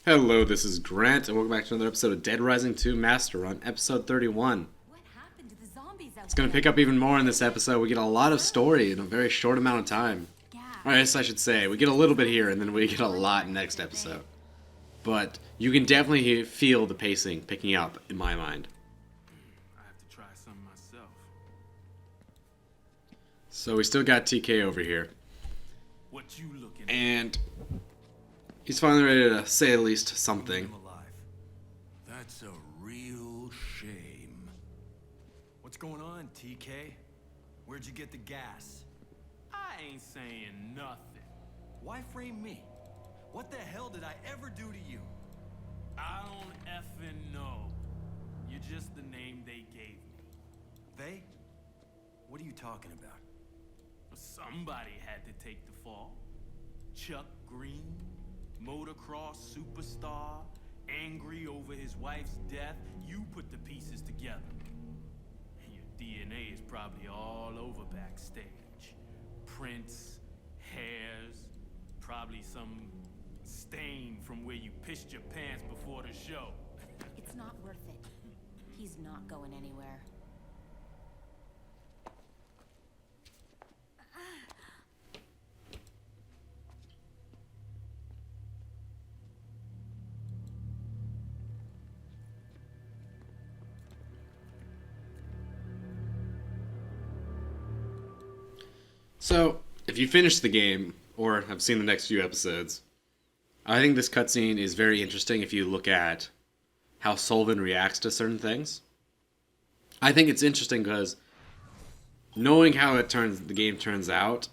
Hello, this is Grant, and welcome back to another episode of Dead Rising 2 Master Run, episode 31. What happened to the zombies out It's going to pick up even more in this episode. We get a lot of story in a very short amount of time. Or I guess I should say, we get a little bit here, and then we get a lot next episode. But you can definitely feel the pacing picking up, in my mind. I have to try some myself. So we still got TK over here. What you looking at? And he's finally ready to say at least something. Alive. That's a real shame. What's going on, TK? Where'd you get the gas? I ain't saying nothing. Why frame me? What the hell did I ever do to you? I don't effing know. You're just the name they gave me. They? What are you talking about? Somebody had to take the fall. Chuck Green, motocross superstar, angry over his wife's death. You put the pieces together. Your DNA is probably all over backstage. Prints, hairs, probably some stain from where you pissed your pants before the show. It's not worth it. He's not going anywhere. So, if you finish the game, or have seen the next few episodes, I think this cutscene is very interesting if you look at how Sullivan reacts to certain things. I think it's interesting because knowing how the game turns out,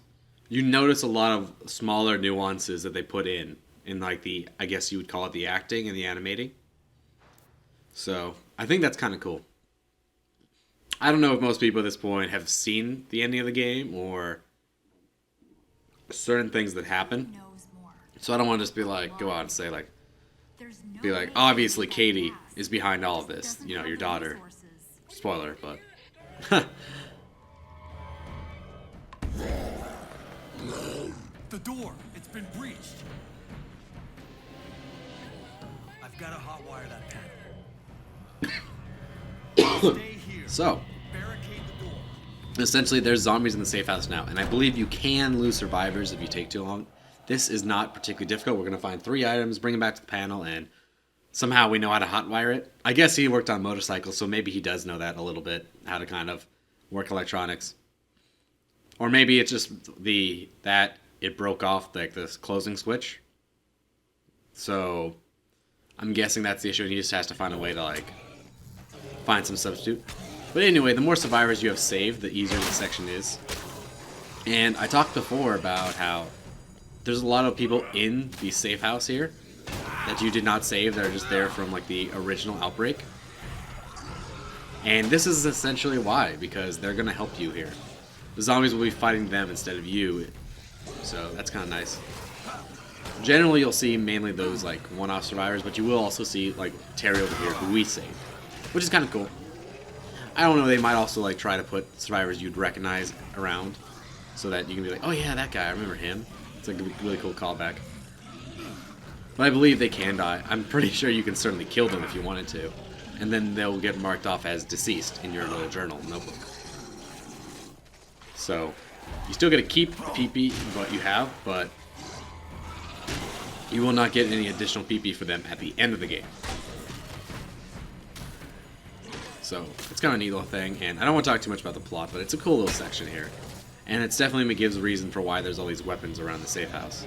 you notice a lot of smaller nuances that they put in like the, I guess you would call it the acting and the animating. So, I think that's kind of cool. I don't know if most people at this point have seen the ending of the game or certain things that happen. So I don't want to just be like, go out and say like, be like, obviously Katie is behind all of this. You know, your daughter. Spoiler, but. The door, it's been breached. I've got to hotwire that panel. Stay here. So, Barricade the door. essentially there's zombies in the safe house now, and I believe you can lose survivors if you take too long. This is not particularly difficult. We're going to find 3 items, bring them back to the panel, and somehow we know how to hotwire it. I guess he worked on motorcycles, so maybe he does know that a little bit, how to kind of work electronics. Or maybe it's just that it broke off like this closing switch. So I'm guessing that's the issue, and he just has to find a way to like find some substitute. But anyway, the more survivors you have saved, the easier the section is. And I talked before about how there's a lot of people in the safe house here that you did not save that are just there from like the original outbreak. And this is essentially why, because they're going to help you here. The zombies will be fighting them instead of you, so that's kind of nice. Generally, you'll see mainly those like one-off survivors, but you will also see like Terry over here, who we saved, which is kind of cool. I don't know, they might also like try to put survivors you'd recognize around, so that you can be like, oh yeah, that guy, I remember him. It's like a really cool callback. But I believe they can die. I'm pretty sure you can certainly kill them if you wanted to, and then they'll get marked off as deceased in your little journal notebook. So, you still get to keep PP what you have, but you will not get any additional PP for them at the end of the game. So, it's kind of a neat little thing, and I don't want to talk too much about the plot, but it's a cool little section here. And it's definitely gives a reason for why there's all these weapons around the safe house.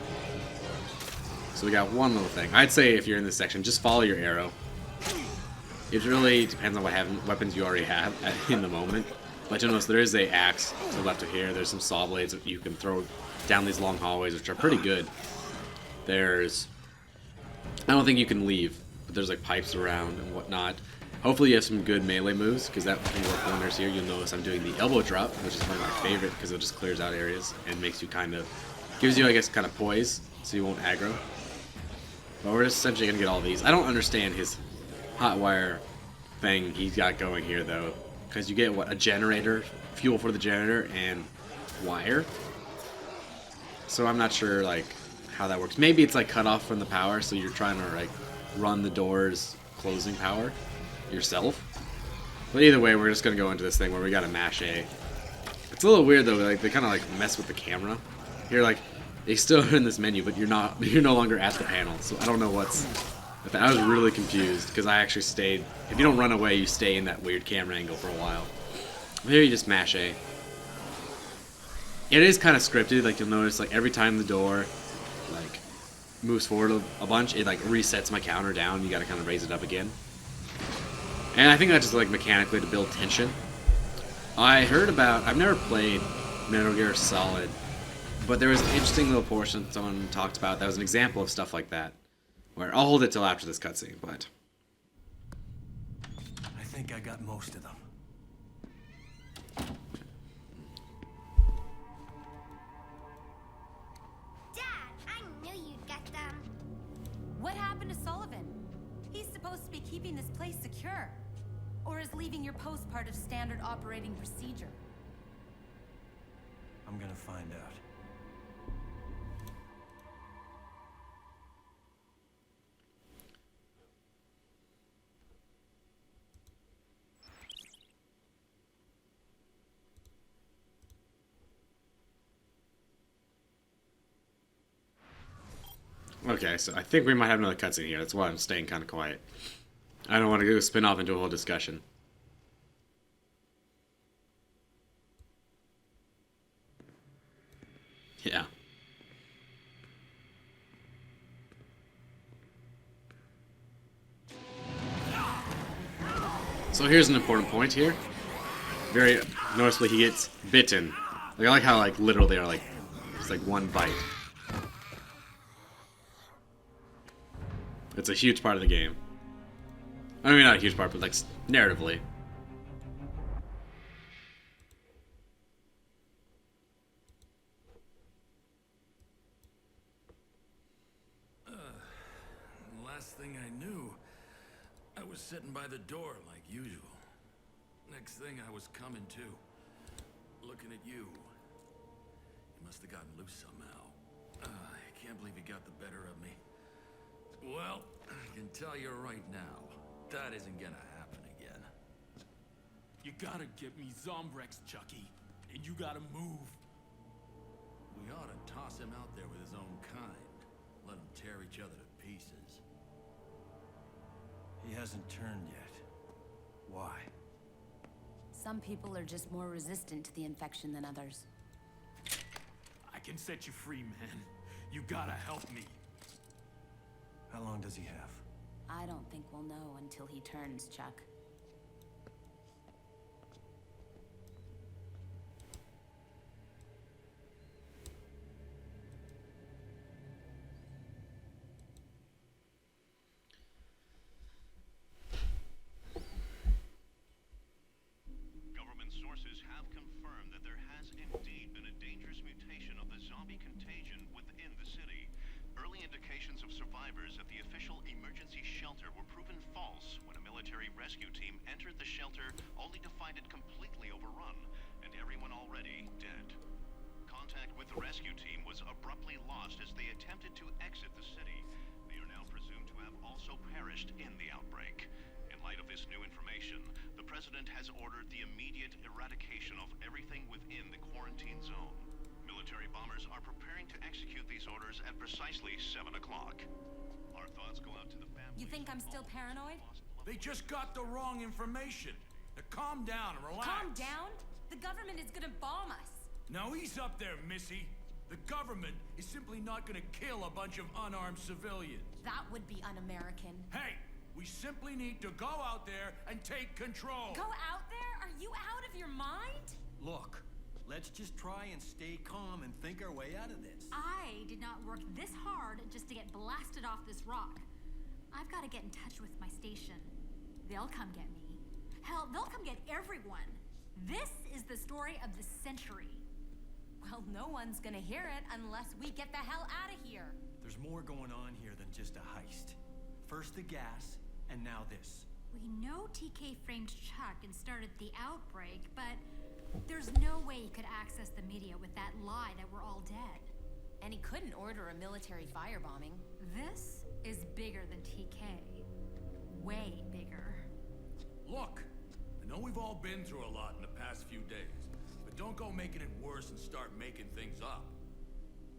So we got one little thing. I'd say if you're in this section, just follow your arrow. It really depends on what weapons you already have in the moment. But you'll notice there is a axe to the left of here. There's some saw blades that you can throw down these long hallways, which are pretty good. There's... I don't think you can leave, but there's like pipes around and whatnot. Hopefully you have some good melee moves, because that can work wonders here. You'll notice I'm doing the elbow drop, which is one of my favorite, because it just clears out areas and makes you kind of... gives you, I guess, kind of poise, so you won't aggro. But we're just essentially going to get all these. I don't understand his hot wire thing he's got going here, though. Because you get, what, a generator, fuel for the generator, and wire. So I'm not sure, like, how that works. Maybe it's like cut off from the power, so you're trying to like run the door's closing power yourself. But either way, we're just gonna go into this thing where we gotta mash A. It's a little weird though. Like they kind of like mess with the camera. You're like, they still are in this menu, but you're no longer at the panel. So I don't know what's. I was really confused because I actually stayed. If you don't run away, you stay in that weird camera angle for a while. Maybe you just mash A. It is kind of scripted. Like you'll notice, like every time the door like moves forward a bunch, it like resets my counter down. You got to kind of raise it up again. And I think that's just like mechanically to build tension. I heard about. I've never played Metal Gear Solid, but there was an interesting little portion someone talked about that was an example of stuff like that. Where I'll hold it till after this cutscene, but I think I got most of them. Dad, I knew you'd get them. What happened to Sullivan? He's supposed to be keeping this place secure. Or is leaving your post part of standard operating procedure? I'm gonna find out. okay. So I think we might have another cutscene here. That's why I'm staying kind of quiet. I don't want to go spin off into a whole discussion. Yeah. So here's an important point here. Very noticeably, he gets bitten. Like I like how like literal they are. Like it's like one bite. It's a huge part of the game. I mean, not a huge part, but like narratively. Last thing I knew, I was sitting by the door like usual. Next thing I was coming to, looking at you. You must have gotten loose somehow. I can't believe you got the better of me. Well, I can tell you right now, that isn't gonna happen again. You gotta get me Zombrex, Chucky. And you gotta move. We ought to toss him out there with his own kind. Let him tear each other to pieces. He hasn't turned yet. Why? Some people are just more resistant to the infection than others. I can set you free, man. You gotta help me. How long does he have? I don't think we'll know until he turns, Chuck. Government sources have confirmed that there has indeed been a dangerous mutation of the zombie contagion within the city. Early indications of survivors at the official emergency shelter were proven false when a military rescue team entered the shelter only to find it completely overrun and everyone already dead. Contact with the rescue team was abruptly lost as they attempted to exit the city. They are now presumed to have also perished in the outbreak. In light of this new information, the President has ordered the immediate eradication of everything within the quarantine zone. Military bombers are preparing to execute these orders at precisely 7 o'clock. Our thoughts go out to the families. You think I'm still paranoid? They just got the wrong information. Now calm down and relax. Calm down? The government is gonna bomb us. Now ease up there, Missy. The government is simply not gonna kill a bunch of unarmed civilians. That would be un-American. Hey, we simply need to go out there and take control. Go out there? Are you out of your mind? Look, let's just try and stay calm and think our way out of this. I did not work this hard just to get blasted off this rock. I've got to get in touch with my station. They'll come get me. Hell, they'll come get everyone. This is the story of the century. Well, no one's gonna hear it unless we get the hell out of here. There's more going on here than just a heist. First the gas, and now this. We know TK framed Chuck and started the outbreak, but there's no way he could access the media with that lie that we're all dead. And he couldn't order a military firebombing. This is bigger than TK. Way bigger. Look, I know we've all been through a lot in the past few days, but don't go making it worse and start making things up.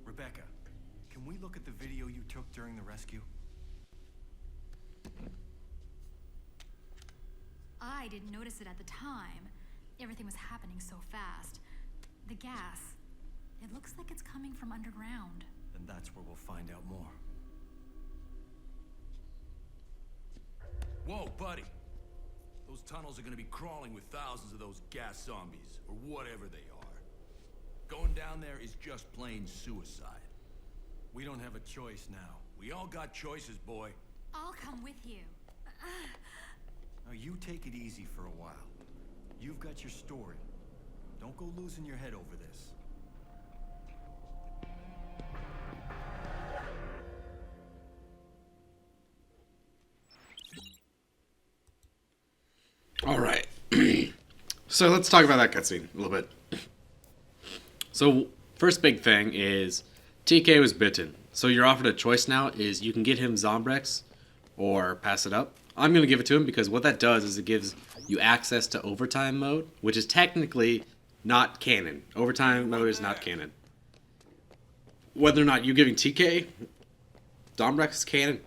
Rebecca, can we look at the video you took during the rescue? I didn't notice it at the time. Everything was happening so fast. The gas, it looks like it's coming from underground. Then that's where we'll find out more. Whoa, buddy. Those tunnels are gonna be crawling with thousands of those gas zombies, or whatever they are. Going down there is just plain suicide. We don't have a choice now. We all got choices, boy. I'll come with you. Now you take it easy for a while. You've got your story. Don't go losing your head over this. All right. So let's talk about that cutscene a little bit. So first big thing is TK was bitten. So you're offered a choice now is you can get him Zombrex or pass it up. I'm going to give it to him because what that does is it gives you access to overtime mode, which is technically not canon. Overtime mode is not canon. Whether or not you giving TK Zombrex is canon,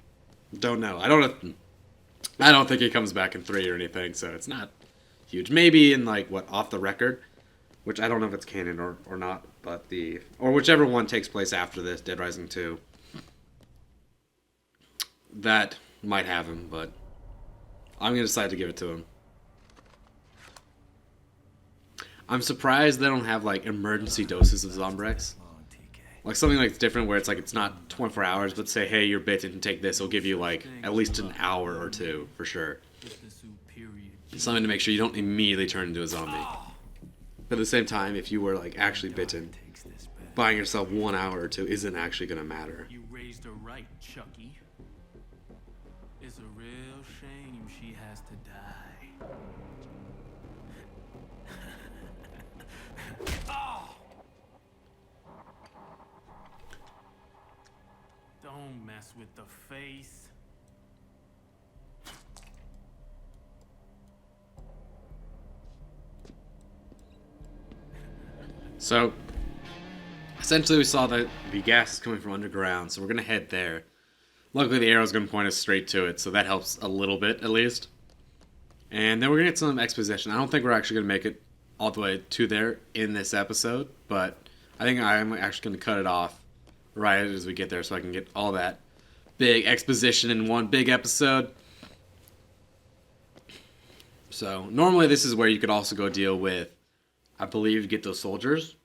don't know. I don't think he comes back in 3 or anything, so it's not huge. Maybe in like off the record, which I don't know if it's canon or not, but or whichever one takes place after this, Dead Rising 2. That might have him, but I'm gonna decide to give it to him. I'm surprised they don't have like emergency doses of Zombrex. Like something like different where it's like it's not 24 hours, but say, hey, you're bitten and take this. It'll give you like at least an hour or 2 for sure. Something to make sure you don't immediately turn into a zombie. But at the same time, if you were like actually bitten, buying yourself 1 hour or 2 isn't actually gonna matter. You raised her right, Chucky. It's a real shame she has to die. Oh! Don't mess with the face. So, essentially we saw that the gas is coming from underground, so we're going to head there. Luckily the arrow's going to point us straight to it, so that helps a little bit at least. And then we're going to get some exposition. I don't think we're actually going to make it all the way to there in this episode, but I think I'm actually going to cut it off right as we get there so I can get all that big exposition in one big episode. So, normally this is where you could also go deal with, I believe, get those soldiers.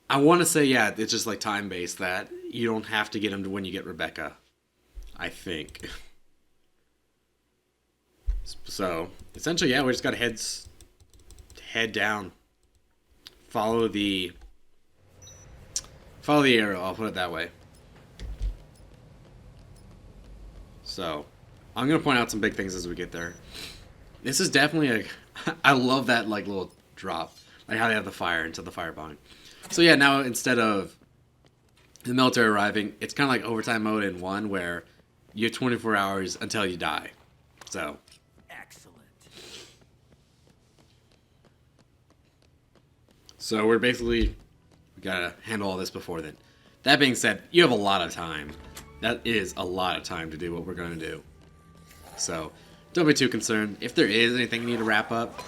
I want to say, yeah, it's just like time-based that you don't have to get them to when you get Rebecca. I think. So, essentially, yeah, we just gotta head down. Follow the arrow, I'll put it that way. So, I'm gonna point out some big things as we get there. This is definitely I love that like little drop. Like how they have the fire until the firebombing. So yeah, now instead of the military arriving, it's kind of like overtime mode in 1 where you have 24 hours until you die. So. Excellent. So we gotta handle all this before then. That being said, you have a lot of time. That is a lot of time to do what we're gonna do. So, don't be too concerned. If there is anything you need to wrap up,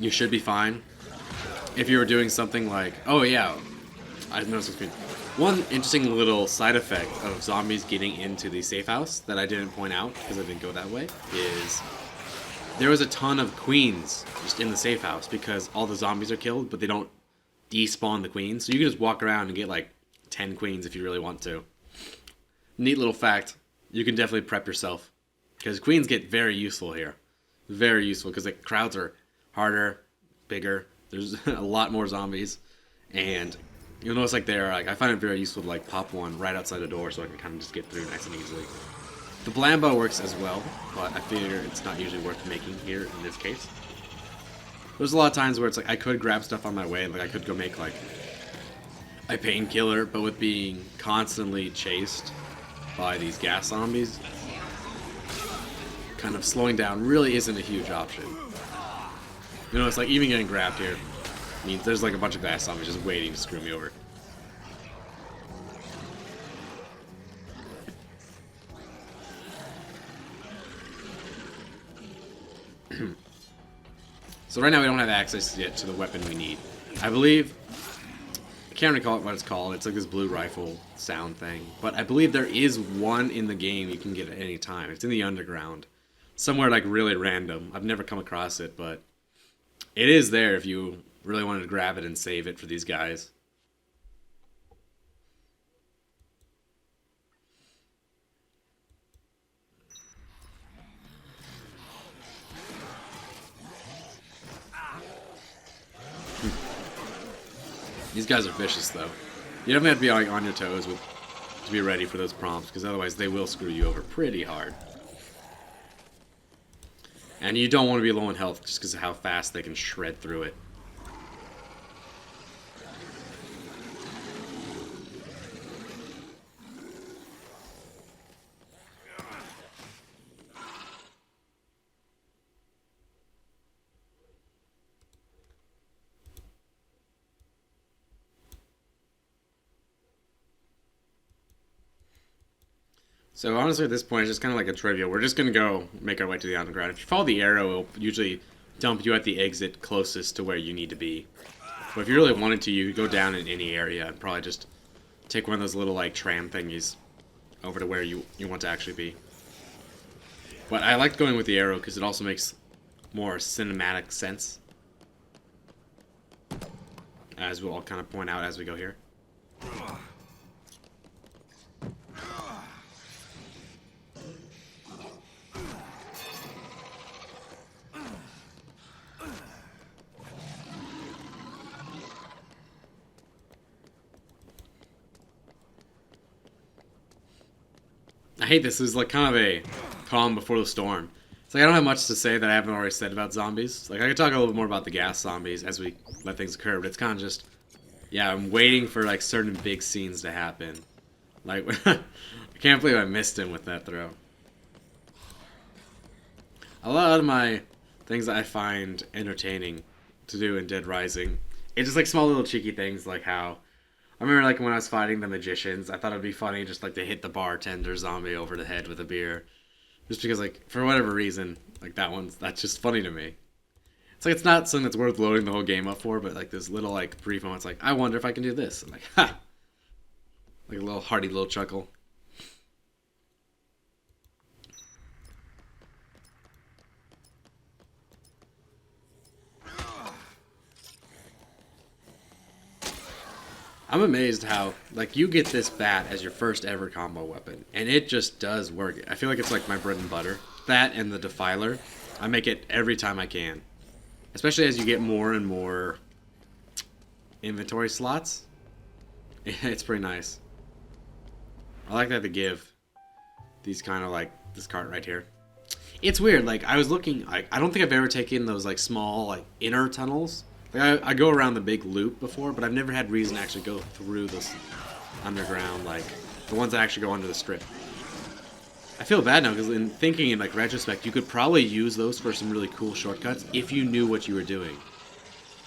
you should be fine. If you were doing something like, oh yeah, I noticed one interesting little side effect of zombies getting into the safe house that I didn't point out because I didn't go that way is there was a ton of queens just in the safe house because all the zombies are killed, but they don't despawn the queens. So you can just walk around and get like 10 queens if you really want to. Neat little fact, you can definitely prep yourself because queens get very useful here. Very useful because the crowds are harder, bigger. There's a lot more zombies, and you'll notice like I find it very useful to like pop one right outside the door so I can kind of just get through nice and easily. The Blambo works as well, but I figure it's not usually worth making here in this case. There's a lot of times where it's like I could grab stuff on my way, like I could go make like a painkiller, but with being constantly chased by these gas zombies, kind of slowing down really isn't a huge option. You know, it's like even getting grabbed here means there's like a bunch of gas zombies just waiting to screw me over. So right now we don't have access yet to the weapon we need. I believe, I can't recall what it's called. It's like this blue rifle sound thing. But I believe there is one in the game you can get at any time. It's in the underground. Somewhere like really random. I've never come across it, but it is there if you really wanted to grab it and save it for these guys. These guys are vicious, though. You definitely have to be on your toes to be ready for those prompts, because otherwise they will screw you over pretty hard. And you don't want to be low in health just because of how fast they can shred through it. So honestly, at this point, it's just kind of like a trivia. We're just going to go make our way to the underground. If you follow the arrow, it'll usually dump you at the exit closest to where you need to be. But if you really wanted to, you could go down in any area and probably just take one of those little like tram thingies over to where you want to actually be. But I like going with the arrow because it also makes more cinematic sense, as we'll all kind of point out as we go here. I hate this. This is like kind of a calm before the storm. It's like I don't have much to say that I haven't already said about zombies. Like I could talk a little bit more about the gas zombies as we let things occur, but it's kind of just, yeah, I'm waiting for like certain big scenes to happen. Like, I can't believe I missed him with that throw. A lot of my things that I find entertaining to do in Dead Rising, it's just like small little cheeky things, like how I remember like when I was fighting the magicians, I thought it'd be funny just like to hit the bartender zombie over the head with a beer. Just because like for whatever reason, like that's just funny to me. It's like it's not something that's worth loading the whole game up for, but like this little like brief moments like, I wonder if I can do this. I'm like, ha! Like a little hearty little chuckle. I'm amazed how, like, you get this bat as your first ever combo weapon, and it just does work. I feel like it's like my bread and butter. That and the Defiler, I make it every time I can. Especially as you get more and more inventory slots. It's pretty nice. I like that they give these kind of, like, this cart right here. It's weird, like, I was looking, I don't think I've ever taken those, like, small, like, inner tunnels. Like, I go around the big loop before, but I've never had reason to actually go through this underground, like, the ones that actually go under the strip. I feel bad now, because in thinking in, like, retrospect, you could probably use those for some really cool shortcuts if you knew what you were doing.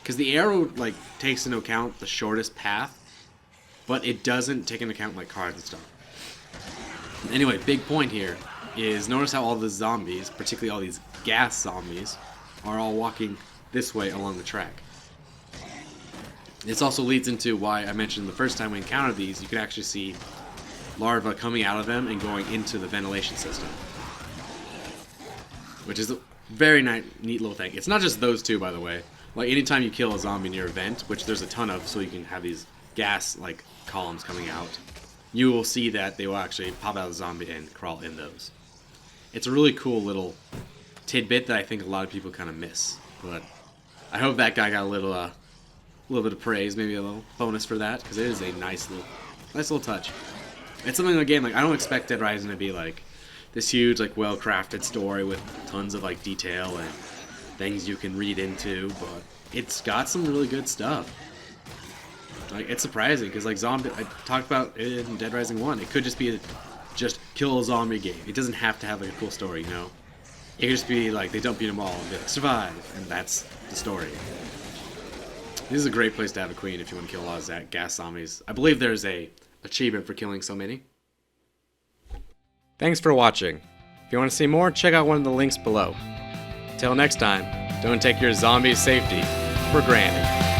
Because the arrow, like, takes into account the shortest path, but it doesn't take into account, like, cars and stuff. Anyway, big point here is notice how all the zombies, particularly all these gas zombies, are all walking this way along the track. This also leads into why I mentioned the first time we encountered these, you could actually see larvae coming out of them and going into the ventilation system. Which is a very neat little thing. It's not just those two, by the way. Like, anytime you kill a zombie near a vent, which there's a ton of, so you can have these gas, like, columns coming out, you will see that they will actually pop out of the zombie and crawl in those. It's a really cool little tidbit that I think a lot of people kind of miss. But I hope that guy got a little bit of praise, maybe a little bonus for that, because it is a nice little touch. It's something, again, like, I don't expect Dead Rising to be like this huge, like, well-crafted story with tons of, like, detail and things you can read into, but it's got some really good stuff. Like, it's surprising because like zombie, I talked about it in Dead Rising 1. It could just be a just kill a zombie game. It doesn't have to have like a cool story, you know. It could just be like they don't beat them all and be like survive, and that's the story. This is a great place to have a queen if you want to kill a lot of gas zombies. I believe there's a achievement for killing so many. Thanks for watching. If you want to see more, check out one of the links below. Till next time, don't take your zombie safety for granted.